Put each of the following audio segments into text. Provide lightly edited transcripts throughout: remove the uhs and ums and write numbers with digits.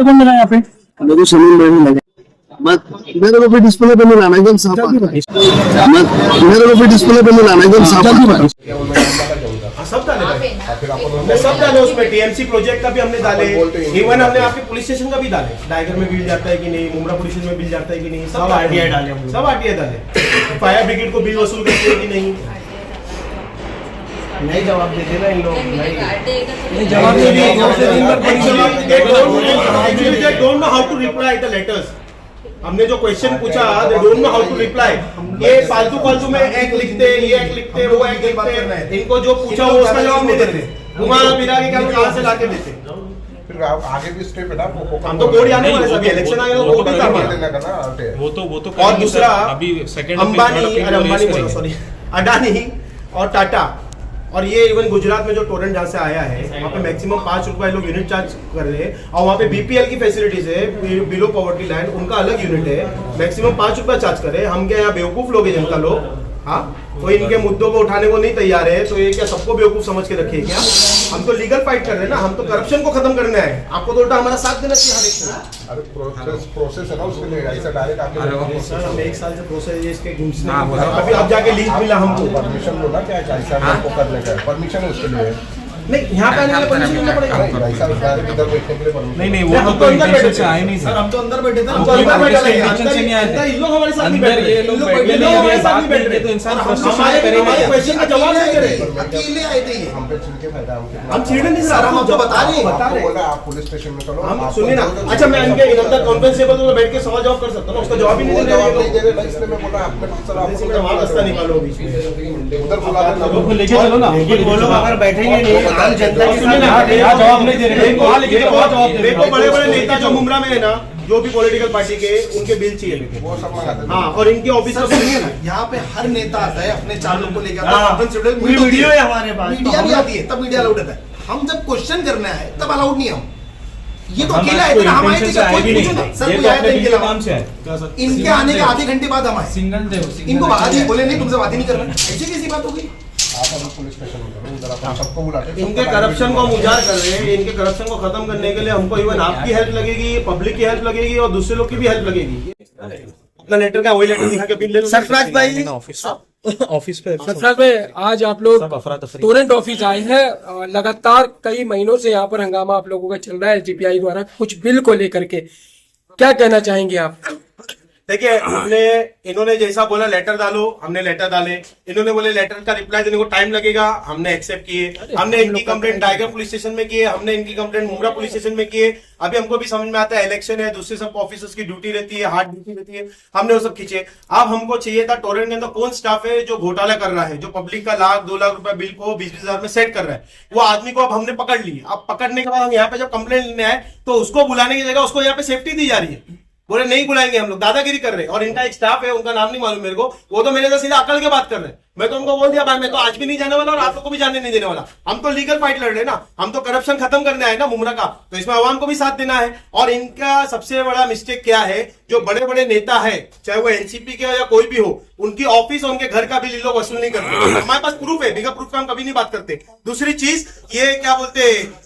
किसको कौन मिला यहाँ पे? मेरे को समीर भाई लगे मत मेरे को भी डिस्प्ले पे मिलाना एकदम साफ मेरे को भी डिस्प्ले पे मिलाना एकदम साफ सब डाले हमने, सब डाले उसमें। टीएमसी प्रोजेक्ट का भी हमने डाले, इवन हमने आपके पुलिस स्टेशन का भी डाले, टाइगर में बिल जाता है कि नहीं, मुमरा पुलिस स्टेशन में बिल जाता है कि नहीं, सब आरटीआई डाले, सब आरटीआई डाले। फायर ब्रिगेड को बिल वसूल करते हैं कि नहीं, नहीं जवाब देते ना इन लोग, नहीं जवाब they don't know how to reply the letters. हमने जो क्वेश्चन पूछा, they don't know how to reply. ये फालतू में एक लिखते, ये एक लिखते, वो एक लिखते, इनको जो पूछा वो उसका जवाब नहीं देते, घुमा फिरा के क्या कहां से लाके देते। फिर आगे भी स्टेप है ना, हम तो कोड आने वाले सभी इलेक्शन आगे तो वो भी करना। वो तो और दूसरा अभी सेकंड अंबानी, सॉरी अडानी और टाटा, और ये इवन गुजरात में जो टोरेंट जहाँ से आया है वहाँ पे मैक्सिमम 5 रुपए लोग यूनिट चार्ज कर रहे हैं, और वहाँ पे बीपीएल की फैसिलिटीज है, बिलो पॉवर्टी लाइन, उनका अलग यूनिट है, मैक्सिमम 5 रुपए चार्ज कर रहे हैं। हम क्या यहाँ बेवकूफ लोग हैं जनता लोग? हाँ, कोई इनके मुद्दों को उठाने को नहीं तैयार है, तो ये क्या सबको बेवकूफ समझ के रखे क्या? हम तो लीगल फाइट कर रहे हैं ना, हम तो करप्शन को खत्म करने आए, आपको तो उल्टा हमारा साथ देना चाहिए हर एक। अरे प्रोसेस है ना उसके लिए, ऐसा डायरेक्ट आके सर हम 1 साल से प्रोसेस है इसके घुसने, अभी अब जाके लीज मिला हमको, परमिशन लो ना, क्या ऐसा हमको करने का परमिशन है उसके लिए। नहीं यहाँ पे आने के लिए परमिशन लेना पड़ेगा। ऐसा डायरेक्ट इधर बैठने के लिए परमिशन नहीं वो हम तो इंटेंशन से आए नहीं सर, हम तो अंदर बैठे थे ना, अंदर इंटेंशन से नहीं आए थे। इन लोग हमारे साथ नहीं बैठ रहे, ये लोग हमारे साथ नहीं बैठ रहे, तो इंसान हमारे क्वेश्चन का जवाब नहीं दे रहे, अकेले आए थे। हम पे छिड़ के फायदा हम छिड़ने नहीं सर, हम आपको बता रहे हैं, बोला आप पुलिस स्टेशन में चलो, हम सुनिए ना। अच्छा मैं इनके अंदर कॉन्फ्रेंस में बैठ के सवाल जवाब कर सकता हूँ ना, उसका जवाब ही नहीं दे रहे, इसलिए मैं बोला आपने चलो आप रास्ता निकालो बीच में, उधर बुला लोग लेके चलो ना। वो लोग अगर बैठेंगे नहीं, जनता के जवाब नहीं दे रहे, देखो बड़े नेता जो मुमरा में है ना, जो भी पॉलिटिकल पार्टी के, उनके बिल चाहिए वो सब मंगाते हैं। हाँ, और इनके ऑफिस में सुनिए ना, यहाँ पे हर नेता आता है अपने 4 लोग को लेकर, पूरी वीडियो है हमारे पास, मीडिया भी आती है तब मीडिया अलाउड होता है। हम जब क्वेश्चन करने आए तब अलाउड नहीं हम, ये तो अकेला आए थे ना, हम आए थे कोई पूछो ना सर, कोई आया था इनके अलावा, इनके आने के आधे घंटे बाद हम आए, इनको भगा दिए, बोले नहीं तुमसे बात ही नहीं करना, ऐसी कैसी बात हो गई? आप अभी पुलिस स्टेशन में चलो, उधर आप सबको बुलाते हैं। इनके करप्शन को हम उजागर कर रहे हैं, इनके करप्शन को खत्म करने के लिए हमको इवन आपकी हेल्प लगेगी, पब्लिक की हेल्प लगेगी, और दूसरे लोग की भी हेल्प लगेगी। अपना लेटर का वही लेटर दिखा के बिल ले लो। सरफराज भाई ऑफिस पे सरफराज भाई, आज आप लोग टोरेंट ऑफिस आए हैं, लगातार कई महीनों से यहाँ पर हंगामा आप लोगों का चल रहा है जीपीआई द्वारा कुछ बिल को लेकर के, क्या कहना चाहेंगे आप? देखिए, इन्होंने जैसा बोला लेटर डालो, हमने लेटर डाले, इन्होंने बोले लेटर का रिप्लाई देने को टाइम लगेगा, हमने एक्सेप्ट किए, हमने इनकी कंप्लेंट टाइगर पुलिस स्टेशन में किए, हमने इनकी कंप्लेंट मुमरा पुलिस स्टेशन में किए। अभी हमको भी समझ में आता है इलेक्शन है, दूसरे सब ऑफिसर्स की ड्यूटी रहती है, हार्ड ड्यूटी रहती है, हमने वो सब खींचे। अब हमको चाहिए था टोरेंट के अंदर कौन स्टाफ है जो घोटाला कर रहा है, जो पब्लिक का 1,00,000 2 लाख रुपए बिल को 20-20 हजार में सेट कर रहा है, वो आदमी को अब हमने पकड़ लिए। अब पकड़ने के बाद हम यहाँ पे जब कंप्लेंट लेने आए तो उसको बुलाने की जगह उसको यहाँ पे सेफ्टी दी जा रही है, बोले नहीं बुलाएंगे हम लोग, दादागिरी कर रहे हैं। और इनका एक स्टाफ है, उनका नाम नहीं मालूम मेरे को, वो तो मेरे से सीधा अकड़ के बात कर रहे हैं। मैं तो उनको बोल दिया भाई मैं तो आज भी नहीं जाने वाला और आप लोग को भी जाने नहीं देने वाला, हम तो लीगल फाइट लड़ रहे हैं ना, हम तो करप्शन खत्म करने आए ना मुमरा का, तो इसमें आवाम को भी साथ देना है। और इनका सबसे बड़ा मिस्टेक क्या है, जो बड़े बड़े नेता है, चाहे वो एनसीपी के हो या कोई भी हो, उनकी ऑफिस और उनके घर का बिल लोग वसूल नहीं करते। हमारे पास प्रूफ है, बिना प्रूफ का हम कभी नहीं बात करते। दूसरी चीज ये क्या बोलते,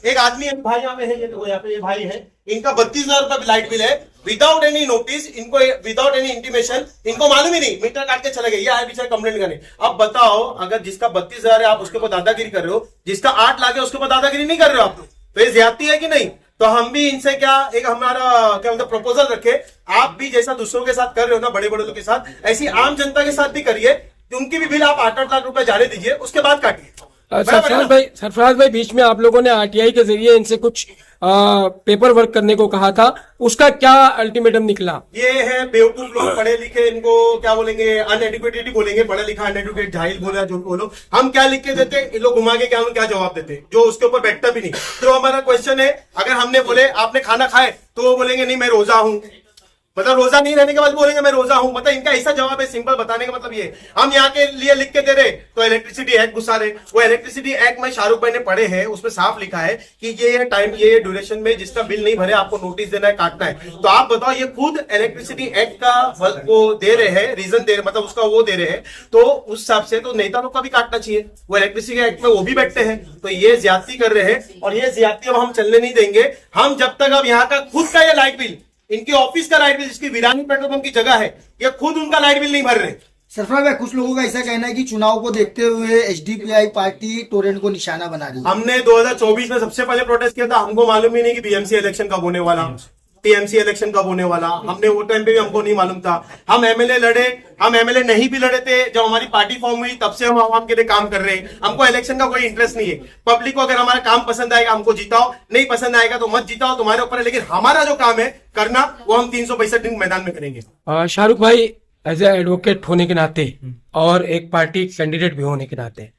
एक आदमी भाई यहाँ पे है, यहाँ पे ये भाई है, इनका 32,000 रुपए लाइट बिल है, विदाउट एनी नोटिस, इनको विदाउट एनी इंटीमेशन, इनको मालूम ही नहीं, मीटर काट के चले गए, ये आए पीछे कंप्लेंट करने। अब बताओ, अगर जिसका 32,000 है आप उसके ऊपर दादागिरी कर रहे हो, जिसका 8 लाख है उसके ऊपर दादागिरी नहीं कर रहे हो आप, तो ये ज्यादती है कि नहीं? तो हम भी इनसे क्या एक हमारा क्या मतलब प्रपोजल रखे, आप भी जैसा दूसरों के साथ कर रहे हो ना, बड़े बड़े लोगों के साथ, ऐसी आम जनता के साथ भी करिए, उनकी भी बिल आप 8-8 लाख रुपए जाने दीजिए, उसके बाद काटिए। सरफराज भाई, बीच में आप लोगों ने आरटीआई के जरिए इनसे कुछ पेपर वर्क करने को कहा था, उसका क्या अल्टीमेटम निकला? ये है बेवकूफ लोग, पढ़े लिखे, इनको क्या बोलेंगे, अनएडुकेटेड ही बोलेंगे, पढ़ा लिखा अनएडुकेटेड जाहिल बोला जो बोलो, हम क्या लिख के देते, इन लोग घुमा के क्या जवाब देते जो उसके ऊपर बैठता भी नहीं। तो हमारा क्वेश्चन है, अगर हमने बोले आपने खाना खाए तो वो बोलेंगे नहीं मैं रोजा हूं, मतलब रोजा नहीं रहने के बाद बोलेंगे मैं रोजा हूं, मतलब इनका ऐसा जवाब है सिंपल बताने का मतलब ये। हम यहाँ के लिए लिख के दे रहे तो इलेक्ट्रिसिटी एक्ट घुसा रहे। वो इलेक्ट्रिसिटी एक्ट में शाहरुख भाई ने पढ़े हैं, उसमें साफ लिखा है कि ये टाइम ये ड्यूरेशन में जिसका बिल नहीं भरे आपको नोटिस देना है, काटना है। तो आप बताओ, ये खुद इलेक्ट्रिसिटी एक्ट का वो दे रहे हैं, रीजन दे रहे, मतलब उसका वो दे रहे हैं, तो उस हिसाब से तो नेता लोग का भी काटना चाहिए। वो इलेक्ट्रिसिटी एक्ट में वो भी बैठते हैं, तो ये ज्यादती कर रहे हैं और ये ज्यादती अब हम चलने नहीं देंगे। हम जब तक अब यहाँ का खुद का ये लाइट बिल, इनके ऑफिस का लाइट बिल, जिसकी वीरानी पेट्रोल पंप की जगह है, ये खुद उनका लाइट बिल नहीं भर रहे। सरफराज भाई, कुछ लोगों का ऐसा कहना है कि चुनाव को देखते हुए एसडीपीआई पार्टी टोरेंट को निशाना बना रही है। हमने 2024 में सबसे पहले प्रोटेस्ट किया था, हमको मालूम ही नहीं कि बीएमसी इलेक्शन कब होने वाला, टीएमसी इलेक्शन कब होने वाला, हमने वो टाइम पे भी हमको नहीं मालूम था। हम एमएलए लड़े, हम एमएलए नहीं भी लड़े थे, जब हमारी पार्टी फॉर्म हुई तब से हम आवाम के लिए काम कर रहे हैं। हमको इलेक्शन का कोई इंटरेस्ट नहीं है। पब्लिक को अगर हमारा काम पसंद आएगा हमको जिताओ, नहीं पसंद आएगा तो मत जिताओ, तुम्हारे ऊपर है। लेकिन हमारा जो काम है करना, वो हम 365 दिन मैदान में करेंगे। शाहरुख भाई, एज ए एडवोकेट होने के नाते और एक पार्टी कैंडिडेट भी होने के नाते,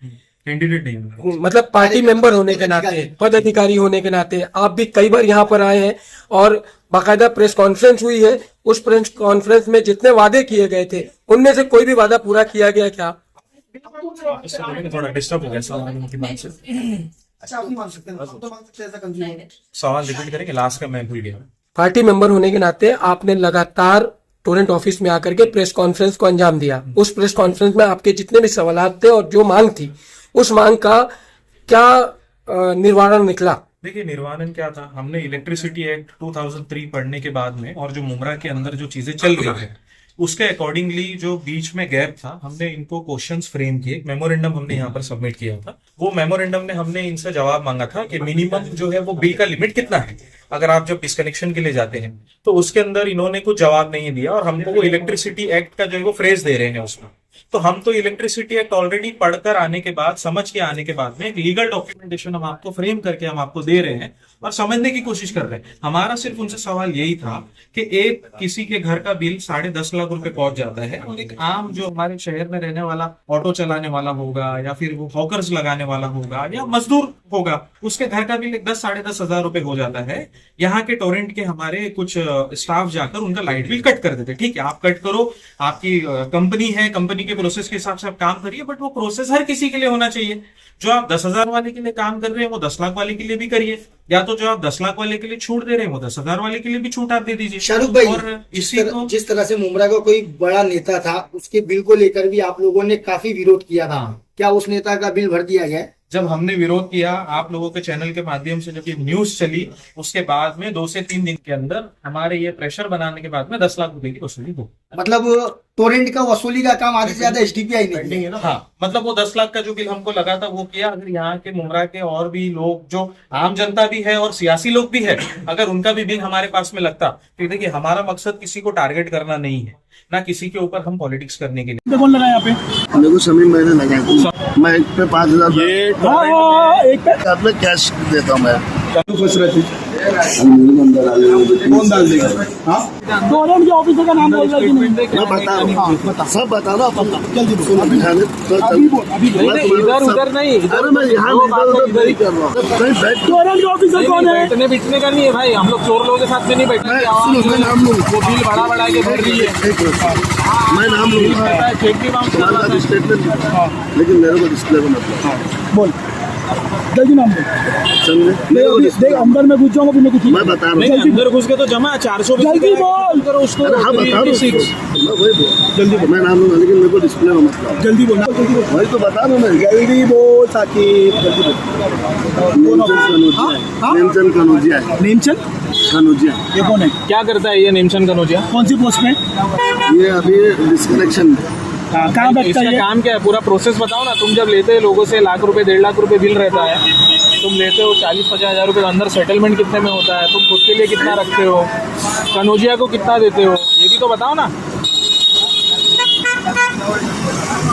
कैंडिडेट नहीं, मतलब पार्टी मेंबर होने के नाते, पदाधिकारी होने के नाते, आप भी कई बार यहाँ पर आए हैं और बाकायदा प्रेस कॉन्फ्रेंस हुई है। उस प्रेस कॉन्फ्रेंस में जितने वादे किए गए थे उनमें से कोई भी वादा पूरा किया गया क्या? थोड़ा डिस्टर्ब हो गया सवाल की बात से। अच्छा, आप नहीं मान सकते, आप तो मान सकते हैं, ऐसा कंफ्यूजन। सवाल रिपीट करेंगे, लास्ट का मैं भूल गया। पार्टी मेंबर होने के नाते आपने लगातार टोरेंट ऑफिस में आकर के प्रेस कॉन्फ्रेंस को अंजाम दिया। उस प्रेस कॉन्फ्रेंस में आपके जितने भी सवालात थे और जो मांग थी, उस मांग का क्या निर्वारण निकला? देखिए, निर्वाणन क्या था, हमने इलेक्ट्रिसिटी एक्ट 2003 पढ़ने के बाद में और जो मुमरा के अंदर जो चीजें चल रही है उसके अकॉर्डिंगली जो बीच में गैप था, हमने इनको क्वेश्चंस फ्रेम किए। मेमोरेंडम हमने यहाँ पर सबमिट किया था। वो मेमोरेंडम में हमने इनसे जवाब मांगा था कि मिनिमम जो है वो बिल का लिमिट कितना है अगर आप जब डिस्कनेक्शन के लिए जाते हैं। तो उसके अंदर इन्होंने कुछ जवाब नहीं दिया और हमको वो इलेक्ट्रिसिटी एक्ट का जो है वो फ्रेज दे रहे हैं उसमें। तो हम तो इलेक्ट्रिसिटी एक्ट ऑलरेडी पढ़कर आने के बाद, समझ के आने के बाद में एक लीगल डॉक्यूमेंटेशन हम आपको फ्रेम करके हम आपको दे रहे हैं और समझने की कोशिश कर रहे हैं। हमारा सिर्फ उनसे सवाल यही था कि एक किसी के घर का बिल 10.5 लाख रुपए पहुंच जाता है और एक आम जो हमारे शहर में रहने वाला ऑटो चलाने वाला होगा या फिर वो हॉकर्स लगाने वाला होगा या मजदूर होगा, उसके घर का बिल 10-10.5 हजार रुपए हो जाता है। यहाँ के टोरेंट के हमारे कुछ स्टाफ जाकर उनका लाइट बिल कट कर देते। ठीक है, आप कट करो, आपकी कंपनी है, कंपनी के प्रोसेस के हिसाब से आप काम करिए, बट वो प्रोसेस हर किसी के लिए होना चाहिए। जो आप 10,000 वाले के लिए काम कर रहे हैं वो 10 लाख वाले के लिए भी करिए, या तो जो आप 10 लाख वाले के लिए छूट दे रहे हैं वो 10,000 वाले के लिए भी छूट आप दे दीजिए। शाहरुख भाई, और जिस तरह से मुमरा का कोई बड़ा नेता था, उसके बिल को लेकर भी आप लोगों ने काफी विरोध किया था, क्या उस नेता का बिल भर दिया गया? जब हमने विरोध किया, आप लोगों के चैनल के माध्यम से जब ये न्यूज चली, उसके बाद में 2 से 3 दिन के अंदर हमारे ये प्रेशर बनाने के बाद में 10 लाख रुपए की वसूली हो। मतलब टोरेंट का वसूली का काम आधे से ज्यादा एसडीपीआई ने है ना? हाँ, मतलब वो 10 लाख का जो बिल हमको लगा था वो किया। अगर यहाँ के मुमरा के और भी लोग, जो आम जनता भी है और सियासी लोग भी है, अगर उनका भी बिल हमारे पास में लगता, तो देखिए हमारा मकसद किसी को टारगेट करना नहीं है, ना किसी के ऊपर हम पॉलिटिक्स करने के लिए। कौन लगा यहाँ पे? मेरे को सभी महीने लगा, मैं एक पे 5,000 एक पे कैश देता हूँ मैं। फंस रहे थे, कौन डाल देगा? टोरेंट के ऑफिसर का नाम बोल रहा है कि नहीं? मैं बता रहा हूँ, सब बता रहा हूँ। जल्दी इधर उधर नहीं, अरे मैं यहाँ इधर ही कर रहा हूँ। टोरेंट के ऑफिसर कौन है? बैठने बिठने का नहीं है भाई, हम लोग चोर लोगों के साथ में नहीं बैठने। मैं नाम लूँ, वो बिल बड़ा बड़ा के भर रही है, मैं नाम लूँगा, चेक भी बाउंस स्टेटमेंट, लेकिन मेरे को डिस्प्ले को मतलब बोल, जल्दी नाम बोल। समझे? देख, अंदर में घुस जाऊंगा, फिर मैं कुछ मैं बता रहा हूँ। अंदर घुस के तो जमा 400 जल्दी बोल करो उसको। हाँ बता रहा हूँ, मैं वही बोल, जल्दी बोल, मैं नाम लूँगा, लेकिन मेरे को डिस्प्ले में मतलब जल्दी बोल, जल्दी बोल, वही तो बता रहा हूँ मैं। जल्दी बोल साकिब, जल्दी नेमचंद कनौजिया है। नेमचंद कनौजिया ये कौन है? क्या करता है ये नेमचंद कनौजिया? कौन सी पोस्ट में? ये अभी डिस्कनेक्शन कहाँ बैठता इसका है ये? काम क्या है, पूरा प्रोसेस बताओ ना। तुम जब लेते हो लोगों से लाख रुपए 1.5 लाख रुपए बिल रहता है, तुम लेते हो 40-50 हजार रुपए, अंदर सेटलमेंट कितने में होता है, तुम खुद के लिए कितना रखते हो, कनौजिया को कितना देते हो, ये भी तो बताओ ना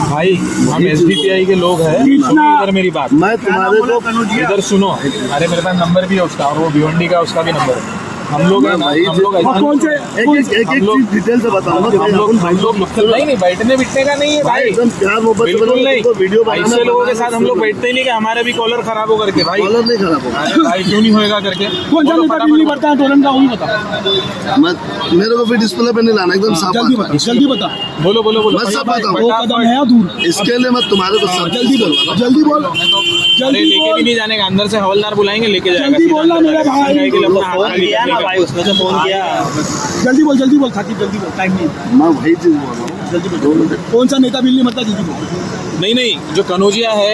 भाई। हम एसडीपीआई के लोग हैं, इधर मेरी बात, मैं तुम्हारे को इधर सुनो। अरे मेरे पास नंबर भी है उसका, और वो भिवंडी का उसका भी नंबर है। हम लोग हैं ना, भाई हम लोग एक एक चीज डिटेल से बताऊंगा नहीं बैठने बिठने का नहीं है भाई, एकदम प्यार मोहब्बत से बिल्कुल नहीं। वीडियो बनाना ऐसे लोगों के साथ हम लोग बैठते ही नहीं कि हमारे भी कॉलर खराब हो करके भाई। कॉलर नहीं खराब होगा। अरे भाई क्यों नहीं होएगा करके। कौन सा बोलो नेता फटाफट दिल्ली बढ़ता है टोरेंट का वही बता, मेरे को भी डिस्प्ले पे नहीं लाना, एकदम साफ जल्दी बात बता, जल्दी बता। बोलो बोलो बोलो मैं सब फटाफट, बताऊं। वो कदम है या दूर? इसके लिए मैं तुम्हारे को सब जल्दी बोल, जल्दी बोल, अरे जल्दी लेके भी बोल, नहीं जाने का, अंदर से हवलदार बुलाएंगे लेके जाएगा। जल्दी बोलना मेरा भाई। के लिए अपना हाथ लिया ना भाई, उसने तो फोन किया। जल्दी बोल साकिब, जल्दी बोल, टाइम नहीं। मैं वही चीज बोल रहा हूँ। जल्दी बोल, कौन सा नेता बिल नहीं मरता, जल्दी बोल। नहीं जो कनौजिया है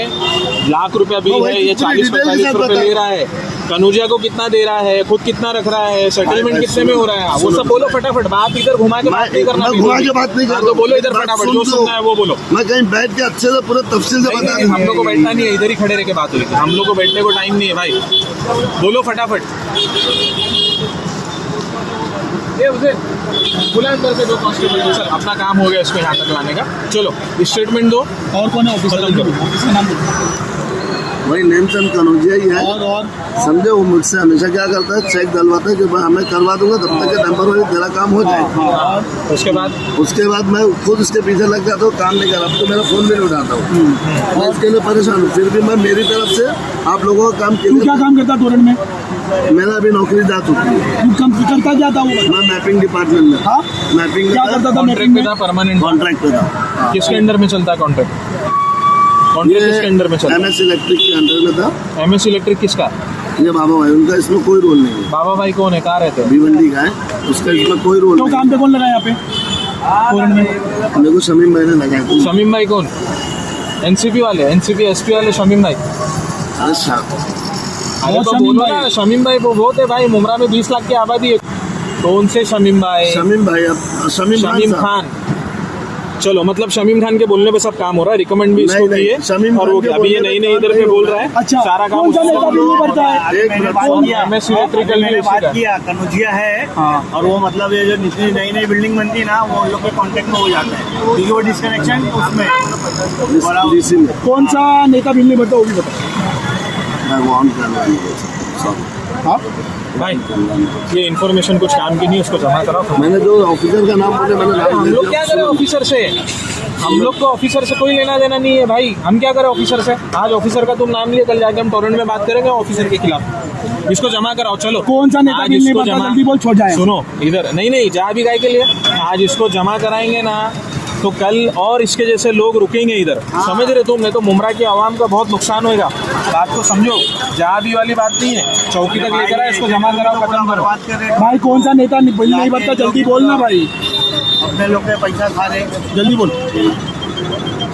लाख रुपया बिल है, ये 40-45 रुपए ले रहा है। कनौजिया को कितना दे रहा है, खुद कितना रख रहा है, सेटलमेंट कितने में हो रहा है, वो सब बोलो फटाफट। बात इधर घुमा के बात नहीं करना, मैं घुमा के बात नहीं कर रहा तो बोलो इधर बात फटाफट सुन जो लो। सुनना है वो बोलो। मैं कहीं बैठ के अच्छे से पूरा तफसील से बता हम लोग को बैठना नहीं है, इधर ही खड़े रह के बात होगी, हम लोग को बैठने को टाइम नहीं है भाई। बोलो फटाफट। ये उसे बुला अंदर से दो कांस्टेबल को, सर अपना काम हो गया इसको यहाँ तक लाने का, चलो स्टेटमेंट दो। और कौन है ऑफिसर, खत्म करो। इसका नाम बोलो। वही नेमचंद कनौजिया ही है। और समझे, वो मुझसे हमेशा क्या करता है, चेक डलवाता है कि भाई हमें करवा दूंगा तब तक के नंबर वाली तेरा काम हो जाए। उसके बाद मैं खुद उसके पीछे लग जाता हूँ, काम नहीं कर, अब तो मेरा फोन भी नहीं उठाता हूँ। मैं इसके लिए परेशान हूँ, फिर भी मैं मेरी तरफ से आप लोगों का काम तू क्या काम करता टोरेंट में? मेरा अभी नौकरी जा चुकी है। तू काम करता क्या था वो? मैं मैपिंग डिपार्टमेंट में। हाँ? मैपिंग क्या करता था कॉन्ट्रैक्ट पे था, परमानेंट कॉन्ट्रैक्ट पे था। किसके अंडर में चलता है कॉन्ट्रैक्ट? कॉन्ट्रैक्ट किसके अंडर में चलता है? MS इलेक्ट्रिक के अंडर में था। MS इलेक्ट्रिक किसका? ये बाबा भाई, उनका इसमें कोई रोल नहीं है। बाबा भाई कौन है, कहाँ रहते हैं? भिवंडी का है, उसका इसमें कोई रोल तो नहीं काम पे कौन लगा यहाँ पे टोरेंट में? है। मेरे को शमीम भाई ने लगाया। शमीम भाई कौन? NCP वाले, NCP SP वाले शमीम भाई। अरे अरे वो तो शमीम बोलो भाई। ना, शमीम भाई वो बहुत है भाई, मुमरा में 20 लाख की आबादी है। कौन से शमीम भाई? शमीम भाई, अब शमीम खान। चलो मतलब शमीम खान के बोलने पे सब काम हो रहा है, रिकमेंड भी इसको नहीं, किए शमीम और वो खान के अभी ये बोलने नई पे नई इधर काम पे बोल नहीं रहा है। अच्छा, सारा काम कौन सा नेता बिल नहीं भरता है? एक मिनट MS इलेक्ट्रिकल मैंने बात किया, कनौजिया है। हाँ। और वो मतलब ये जो जितनी नई नई बिल्डिंग बनती है ना, वो उन लोग के कांटेक्ट में हो जाते हैं, क्योंकि वो डिस्कनेक्शन उसमें बड़ा डीसी में कौन सा नेता बिल नहीं भरता वो भी बता। मैं वो ऑन करवा नहीं। हाँ? भाई ये इन्फॉर्मेशन कुछ काम की नहीं, उसको जमा कराओ। मैंने जो ऑफिसर का नाम बोले, मैंने नाम हम ले लोग दिया। क्या करें ऑफिसर से? हम लोग को ऑफिसर से कोई लेना देना नहीं है भाई, हम क्या करें ऑफिसर से? आज ऑफिसर का तुम नाम लिए, कल जाके हम टोरेंट में बात करेंगे ऑफिसर के खिलाफ। इसको जमा कराओ, चलो। कौन सा नेता आज बिल नहीं इसको भरता, जमा- जल्दी बोल, छोड़ जाए। सुनो इधर, नहीं जा भी गाय के लिए, आज इसको जमा कराएंगे ना तो कल और इसके जैसे लोग रुकेंगे इधर, समझ रहे तुम? नहीं तो मुमरा की आवाम का बहुत नुकसान होएगा, बात को समझो। जहाँ भी वाली बात नहीं है, चौकी तक लेकर आए, इसको जमा कराओ, खत्म करो। बात कर रहे हैं, भाई कौन सा नेता बिल नहीं भरता, जल्दी बोलना भाई, अपने लोग के पैसा खा रहे हैं। जल्दी बोल।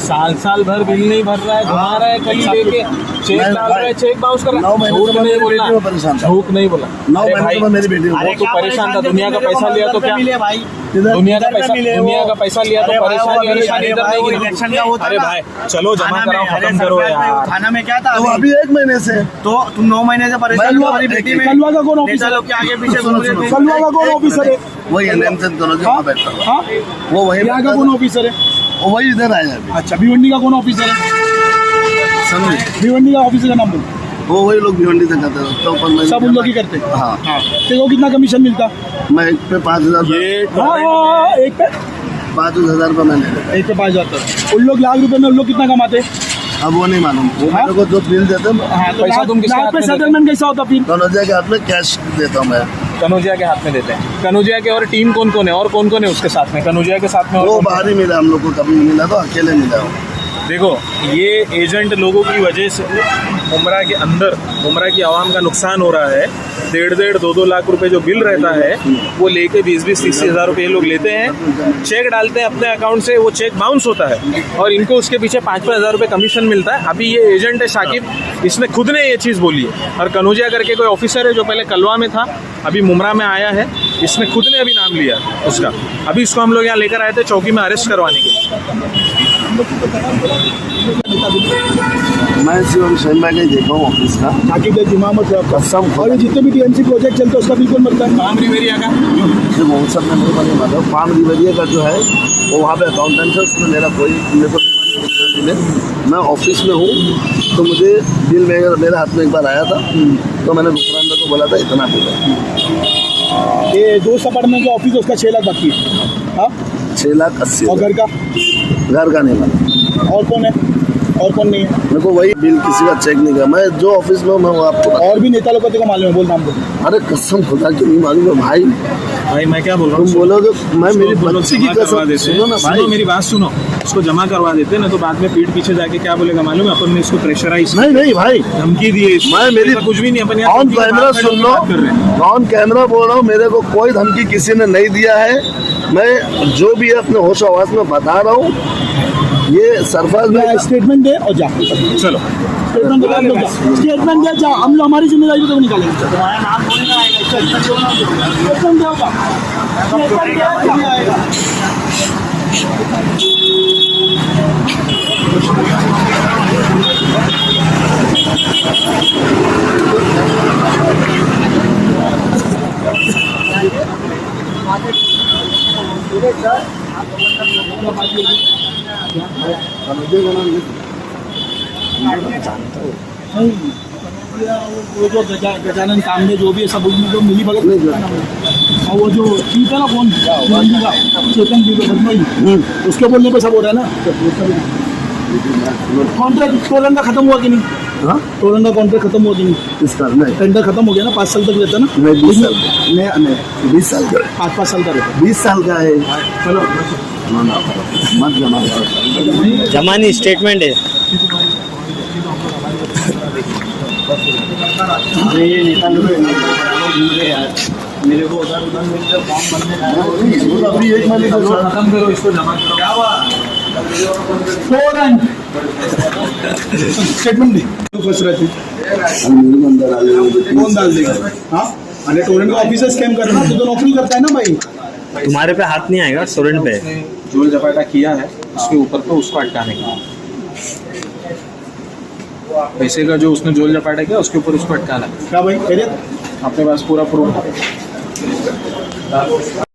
साल भर बिल नहीं भर रहा है, घुमा रहा है, कहीं लेके चेक डाल रहा है, चेक बाउंस कर रहा 9 महीने झूठ से मैं नहीं मेरी बोलना, बेटी में परेशान था। झूठ नहीं बोला। 9 अरे महीने भाई से मैं मेरी बेटी में वो तो परेशान था, दुनिया का पैसा लिया तो क्या? मिले भाई, दुनिया का पैसा लिया तो अरे भाई, परेशानी वो परेशानी इधर अरे नहीं भाई, गिरी। इलेक्शन का वो था अरे ना। भाई चलो जमा थाना कराओ, में, अरे खत्म करो सरकार में, यार। थाना में क्या था तो अभी 1 महीने से तो तुम 9 महीने से परेशान हो हमारी बेटी में। कलवा का कौन नेता ऑफिसर? लोग के आगे पीछे सुनो, घूम रहे थे। कलवा का कौन ऑफिसर है? वही है नेमचंद कनौजिया, वहाँ बैठा था। हाँ? वो वही यहाँ का बैठा कौन था। ऑफिसर है? वो वही इधर आया अभी। अच्छा, भिवंडी का कौन ऑफिसर है? समझे, भिवंडी का ऑफिसर का नाम बोल। वो वही लोग भिवंडी से करते थे, तो पर मैं सब उन लोग ही करते। हाँ, तेरे को कितना कमीशन मिलता? मैं एक पे 5,000, ये हाँ, एक पे 5,000 रुपये मैंने लिया। एक पे 5,000 तक। उन लोग लाख रुपए में उन लोग कितना कमाते? अब वो नहीं मालूम, वो हाँ? मेरे को जो बिल देते हैं, हाँ, तो पैसा तुम किसके लाख हाथ पे में देते? सेटलमेंट कैसा होता फिर? कनौजिया के हाथ में कैश देता हूँ मैं। कनौजिया के हाथ में देते हैं। कनौजिया के और टीम कौन कौन है, और कौन कौन है उसके साथ में? कनौजिया के साथ में और वो कौन? बाहर ही मिला हम लोग को, कभी मिला तो अकेले मिला वो। देखो ये एजेंट लोगों की वजह से मुमरा के अंदर मुमरा की आवाम का नुकसान हो रहा है। 1.5 2 लाख रुपए जो बिल रहता है वो लेके 20 30 हज़ार रुपये लोग लेते हैं, चेक डालते हैं अपने अकाउंट से, वो चेक बाउंस होता है और इनको उसके पीछे 5-5 हज़ार रुपये कमीशन मिलता है। अभी ये एजेंट है शाकिब, इसने खुद ने ये चीज़ बोली है। और कनौजिया करके कोई ऑफिसर है जो पहले कलवा में था, अभी मुमरा में आया है, इसने खुद ने अभी नाम लिया उसका। अभी इसको हम लोग यहाँ लेकर आए थे चौकी में अरेस्ट करवाने के। मैं शिवम शर्मा का ही देखा हूँ ऑफिस का। शाकिब इमामत है आपका। कसम और ये जितने भी टीएमसी प्रोजेक्ट चलते हैं उसका बिल्कुल मतलब है। काम रिवेरिया का वो सब में मेरे को नहीं मालूम। फार्म रिवेरिया का जो है वो वहाँ पे अकाउंटेंट है, उसमें मेरा कोई मेरे को बिल है। मैं ऑफिस में हूँ तो मुझे बिल मेरे हाथ में एक बार आया था, तो मैंने दुकानदार को बोला था इतना बिल है। ये दोस्त अपार्टमेंट का ऑफिस उसका 6 लाख बाकी है। हाँ 6,80,000 और घर का घर का नहीं बना। और कौन है और कौन नहीं है? मेरे को वही बिल किसी का चेक नहीं किया। मैं जो ऑफिस में हूँ मैं वो आपको और भी नेता लोग को तेको मालूम है, बोल नाम बोल। अरे कसम खुदा की नहीं मालूम है भाई। भाई मैं क्या बोल रहा हूँ, तुम बोलोगे मैं उसको मेरी बोलो बच्ची की जमा करवा कसम देते। सुनो ना भाई। सुनो मेरी बात सुनो, उसको जमा करवा देते ना तो बाद में पीठ पीछे जाके क्या बोलेगा मालूम है, अपन ने इसको प्रेशराइज नहीं भाई धमकी दी है, मैं मेरी ऐसा कुछ भी नहीं, अपन यहाँ ऑन धमकी की कैमरा बात सुन लो, बात कर रहे हैं। ऑन कैमरा बोल रहा हूँ, मेरे को कोई धमकी किसी ने नहीं दिया है। मैं जो भी है अपने होश आवाज में बता रहा हूँ। ये सरफराज में स्टेटमेंट दे और जा, चलो स्टेटमेंट दे, हम लोग जा, स्टेटमेंट दे जा, हम लोग हमारी जिम्मेदारी को तो निकालेंगे। तुम्हारा नाम थोड़ी ना आएगा, स्टेटमेंट दे होगा, स्टेटमेंट दे आएगा। वो जो गजानन कामने जो भी है सब उसमें जो मिली भगत और वो जो ठीक है ना कौन चेतन जी उसके बोलने पे सब हो रहा है ना। कॉन्ट्रैक्ट टोलन का खत्म हुआ कि नहीं? हाँ टोलन का कॉन्ट्रैक्ट खत्म हुआ कि नहीं? इसका नहीं टेंडर खत्म हो गया ना, 5 साल तक रहता ना? नहीं 20 साल नहीं 20 साल का 5 साल का रहता। 20 साल का है। चलो मत जमा करो। जमा नहीं, स्टेटमेंट है। ये नेता लोग मेरे को उधर फॉर्म भरने अभी एक महीने का खत्म करो इसको, जमा करो। स्टेटमेंट दे फंस रहे थे, कौन डाल देगा? हाँ अरे टोरेंट का ऑफिसर स्कैम कर रहा है तो नौकरी करता है ना भाई। तुम्हारे पे हाथ नहीं आएगा, स्टूडेंट पे। जोल जपाटा किया है उसके ऊपर तो उसको अटकाने का, पैसे का जो उसने जोल जपाटा किया उसके ऊपर उसको अटकाना। क्या भाई कह रहे? अपने पास पूरा प्रूफ है।